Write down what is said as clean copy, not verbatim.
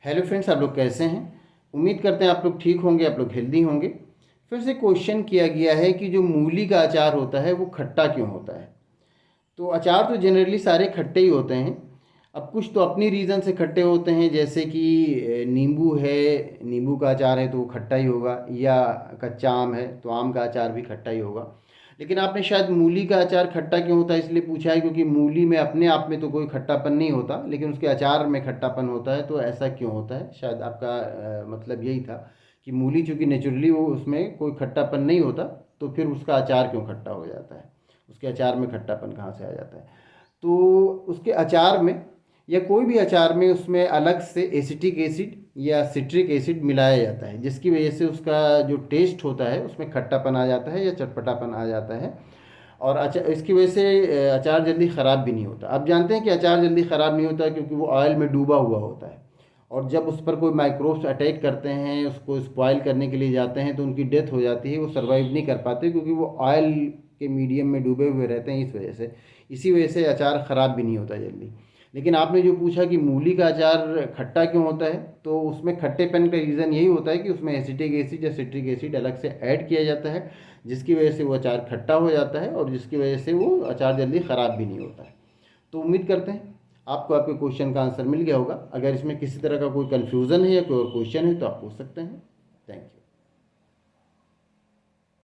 Hello friends, आप लोग कैसे हैं। उम्मीद करते हैं आप लोग ठीक होंगे, आप लोग हेल्दी होंगे। फिर से क्वेश्चन किया गया है कि जो मूली का अचार होता है वो खट्टा क्यों होता है। तो अचार तो जनरली सारे खट्टे ही होते हैं। अब कुछ तो अपनी रीज़न से खट्टे होते हैं, जैसे कि नींबू है, नींबू का अचार है तो वो खट्टा ही होगा, या कच्चा आम है तो आम का अचार भी खट्टा ही होगा। लेकिन आपने शायद मूली का अचार खट्टा क्यों होता है इसलिए पूछा है, क्योंकि मूली में अपने आप में तो कोई खट्टापन नहीं होता, लेकिन उसके अचार में खट्टापन होता है। तो ऐसा क्यों होता है, शायद आपका मतलब यही था कि मूली चूँकि नेचुरली वो उसमें कोई खट्टापन नहीं होता, तो फिर उसका अचार क्यों खट्टा हो जाता है, उसके अचार में खट्टापन कहाँ से आ जाता है। तो उसके अचार में या कोई भी अचार में उसमें अलग से एसिटिक एसिड या सिट्रिक एसिड मिलाया जाता है, जिसकी वजह से उसका जो टेस्ट होता है उसमें खट्टापन आ जाता है या चटपटापन आ जाता है। और इसकी वजह से अचार जल्दी ख़राब भी नहीं होता। आप जानते हैं कि अचार जल्दी ख़राब नहीं होता क्योंकि वो ऑयल में डूबा हुआ होता है, और जब उस पर कोई माइक्रोब्स अटैक करते हैं, उसको स्पॉइल करने के लिए जाते हैं, तो उनकी डेथ हो जाती है, वो सर्वाइव नहीं कर पाते क्योंकि वो ऑयल के मीडियम में डूबे हुए रहते हैं। इस वजह से, इसी वजह से अचार ख़राब भी नहीं होता जल्दी। लेकिन आपने जो पूछा कि मूली का अचार खट्टा क्यों होता है, तो उसमें खट्टेपन का रीज़न यही होता है कि उसमें एसिटिक एसिड या सिट्रिक एसिड अलग से ऐड किया जाता है, जिसकी वजह से वो अचार खट्टा हो जाता है और जिसकी वजह से वो अचार जल्दी ख़राब भी नहीं होता है। तो उम्मीद करते हैं आपको आपके क्वेश्चन का आंसर मिल गया होगा। अगर इसमें किसी तरह का कोई कन्फ्यूज़न है या कोई और क्वेश्चन है तो आप पूछ सकते हैं। Thank you.